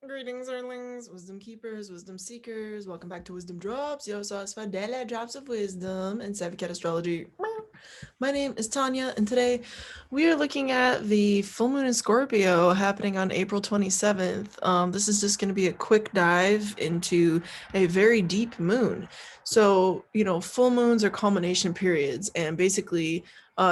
Greetings, Earthlings, wisdom keepers, wisdom seekers. Welcome back to Wizdom Dropz. Yo, so it's daily drops of wisdom and Cat Astrology. My name is Tonia, and today we are looking at the full moon in Scorpio happening on April 27th. This is just going to be a quick dive into a very deep moon. So, full moons are culmination periods, and basically,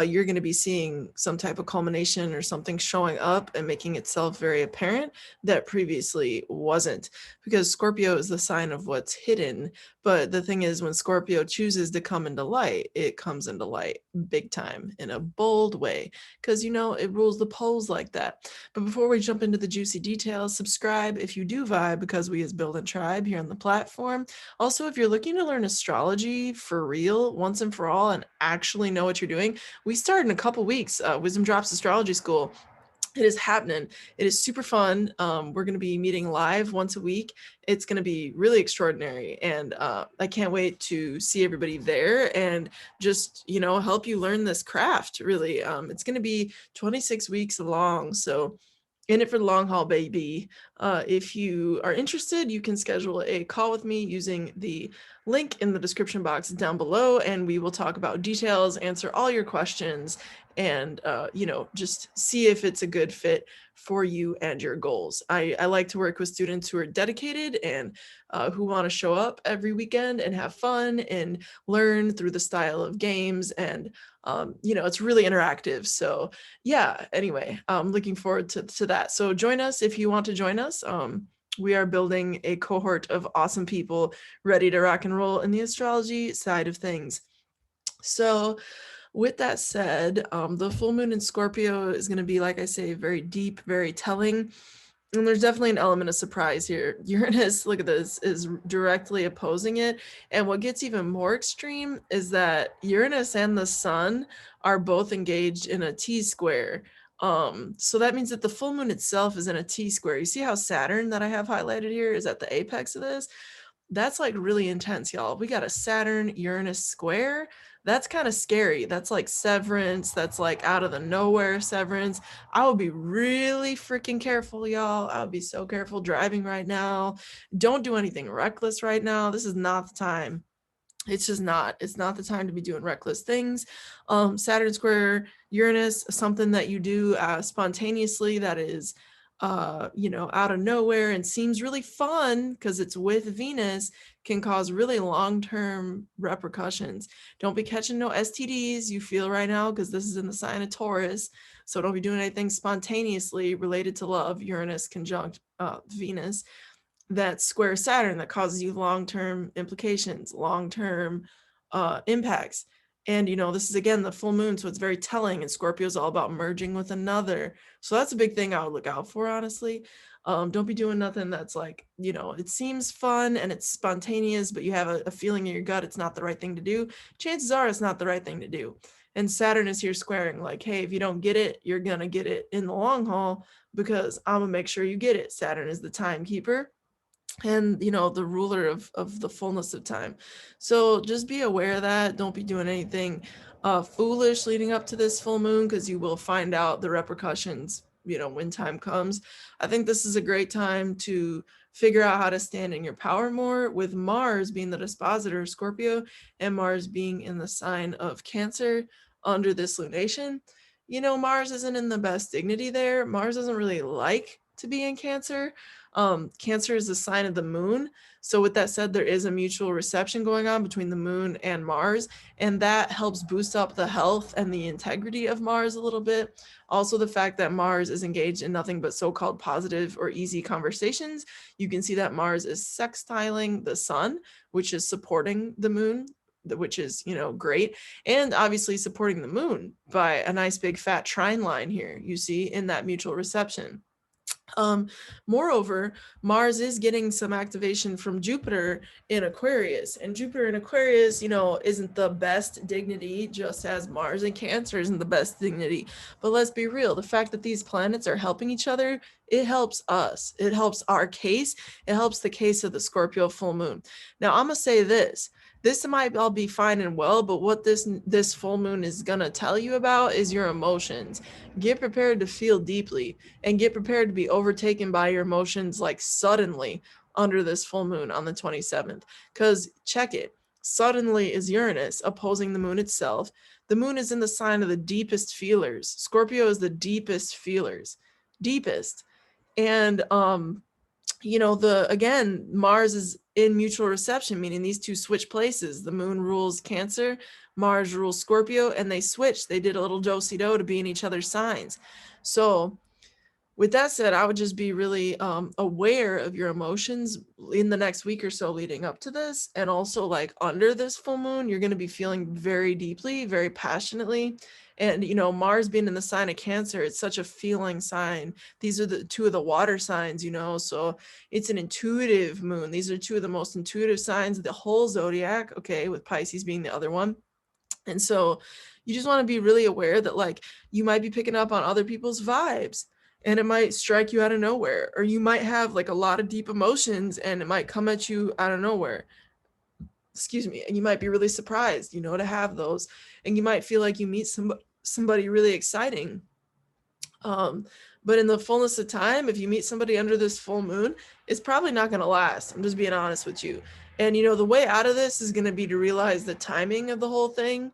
you're going to be seeing some type of culmination or something showing up and making itself very apparent that previously wasn't, because Scorpio is the sign of what's hidden. But the thing is, when Scorpio chooses to come into light, it comes into light big time in a bold way, because it rules the poles like that. But before we jump into the juicy details, subscribe if you do vibe, because we is building tribe here on the platform. Also, if you're looking to learn astrology for real once and for all and actually know what you're doing, we start in a couple weeks. WizdomDropz Astrology School. It is happening. It is super fun. We're going to be meeting live once a week. It's going to be really extraordinary. And I can't wait to see everybody there and just, help you learn this craft, really. It's going to be 26 weeks long. So in it for the long haul, baby. If you are interested, you can schedule a call with me using the link in the description box down below, and we will talk about details, answer all your questions, and just see if it's a good fit for you and your goals. I like to work with students who are dedicated and who want to show up every weekend and have fun and learn through the style of games, and it's really interactive. So yeah, anyway, I'm looking forward to that. So join us if you want to join us. We are building a cohort of awesome people ready to rock and roll in the astrology side of things. So with that said, the full moon in Scorpio is going to be, like I say, very deep, very telling. And there's definitely an element of surprise here. Uranus, look at this, is directly opposing it. And what gets even more extreme is that Uranus and the sun are both engaged in a T-square. So that means that the full moon itself is in a T-square. You see how Saturn that I have highlighted here is at the apex of this? That's like really intense, y'all. We got a Saturn Uranus square. That's kind of scary. That's like severance. That's like out of the nowhere severance. I would be really freaking careful, y'all. I would be so careful driving right now. Don't do anything reckless right now. This is not the time. It's just not. It's not the time to be doing reckless things. Saturn square Uranus, something that you do spontaneously that is out of nowhere and seems really fun because it's with Venus, can cause really long-term repercussions. Don't be catching no STDs you feel right now, because this is in the sign of Taurus. So don't be doing anything spontaneously related to love. Uranus conjunct Venus, that square Saturn, that causes you long-term implications, long-term impacts. And this is again the full moon, so it's very telling. And Scorpio is all about merging with another, so that's a big thing I would look out for, honestly. Don't be doing nothing that's like, it seems fun and it's spontaneous, but you have a feeling in your gut it's not the right thing to do. Chances are it's not the right thing to do. And Saturn is here squaring, like, hey, if you don't get it, you're gonna get it in the long haul, because I'm gonna make sure you get it. Saturn is the timekeeper and the ruler of the fullness of time. So just be aware of that. Don't be doing anything foolish leading up to this full moon, because you will find out the repercussions when time comes. I think this is a great time to figure out how to stand in your power more, with Mars being the dispositor of Scorpio and Mars being in the sign of Cancer under this lunation. Mars isn't in the best dignity there. Mars doesn't really like to be in Cancer. Cancer is a sign of the moon. So with that said, there is a mutual reception going on between the moon and Mars, and that helps boost up the health and the integrity of Mars a little bit. Also, the fact that Mars is engaged in nothing but so-called positive or easy conversations, you can see that Mars is sextiling the sun, which is supporting the moon, which is, great. And obviously supporting the moon by a nice big fat trine line here, you see, in that mutual reception. Moreover, Mars is getting some activation from Jupiter in Aquarius, and Jupiter in Aquarius, isn't the best dignity, just as Mars in Cancer isn't the best dignity. But let's be real, the fact that these planets are helping each other, it helps us. It helps our case. It helps the case of the Scorpio full moon. Now, I'm gonna say this. this might all be fine and well, but what this full moon is going to tell you about is your emotions. Get prepared to feel deeply and get prepared to be overtaken by your emotions like suddenly under this full moon on the 27th. Because check it, suddenly is Uranus opposing the moon itself. The moon is in the sign of the deepest feelers. Scorpio is the deepest feelers, deepest. And again, Mars is in mutual reception, meaning these two switch places. The moon rules Cancer, Mars rules Scorpio, and they switched. They did a little do-si-do to be in each other's signs. So with that said, I would just be really aware of your emotions in the next week or so leading up to this. And also, like, under this full moon, you're going to be feeling very deeply, very passionately. And, Mars being in the sign of Cancer, it's such a feeling sign. These are the two of the water signs, so it's an intuitive moon. These are two of the most intuitive signs of the whole zodiac, okay, with Pisces being the other one. And so you just want to be really aware that, like, you might be picking up on other people's vibes and it might strike you out of nowhere, or you might have like a lot of deep emotions and it might come at you out of nowhere. Excuse me. And you might be really surprised, to have those. And you might feel like you meet somebody really exciting. But in the fullness of time, if you meet somebody under this full moon, it's probably not going to last. I'm just being honest with you. And, the way out of this is going to be to realize the timing of the whole thing.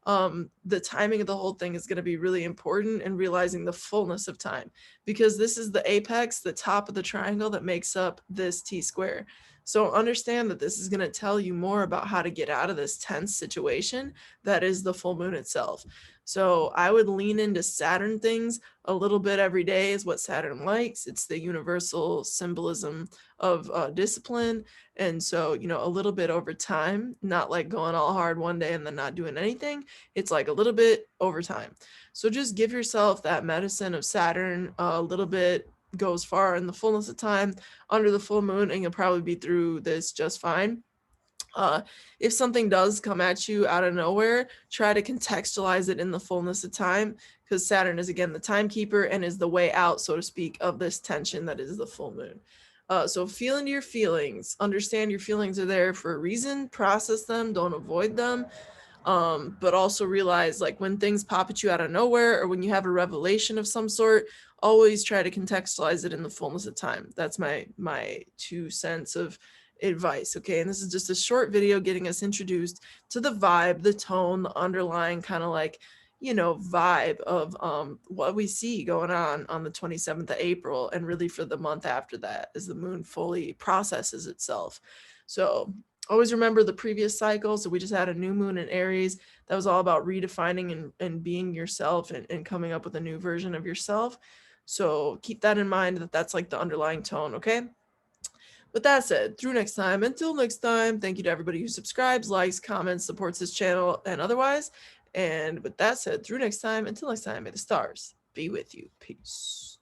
The timing of the whole thing is going to be really important, and realizing the fullness of time, because this is the apex, the top of the triangle that makes up this T-square. So understand that this is going to tell you more about how to get out of this tense situation that is the full moon itself. So I would lean into Saturn things a little bit every day, is what Saturn likes. It's the universal symbolism of discipline. And so, a little bit over time, not like going all hard one day and then not doing anything. It's like a little bit over time. So just give yourself that medicine of Saturn. A little bit goes far in the fullness of time under the full moon, and you'll probably be through this just fine. If something does come at you out of nowhere, try to contextualize it in the fullness of time, because Saturn is, again, the timekeeper and is the way out, so to speak, of this tension that is the full moon. So feel into your feelings, understand your feelings are there for a reason, process them, don't avoid them. But also realize, like, when things pop at you out of nowhere, or when you have a revelation of some sort, always try to contextualize it in the fullness of time. That's my 2 cents of advice. Okay. And this is just a short video getting us introduced to the vibe, the tone, the underlying kind of like, vibe of what we see going on the 27th of April, and really for the month after that, as the moon fully processes itself. So always remember the previous cycle. So we just had a new moon in Aries that was all about redefining and being yourself, and coming up with a new version of yourself. So keep that in mind, that that's like the underlying tone. Okay. With that said, until next time, thank you to everybody who subscribes, likes, comments, supports this channel, and otherwise. And with that said, until next time, may the stars be with you. Peace.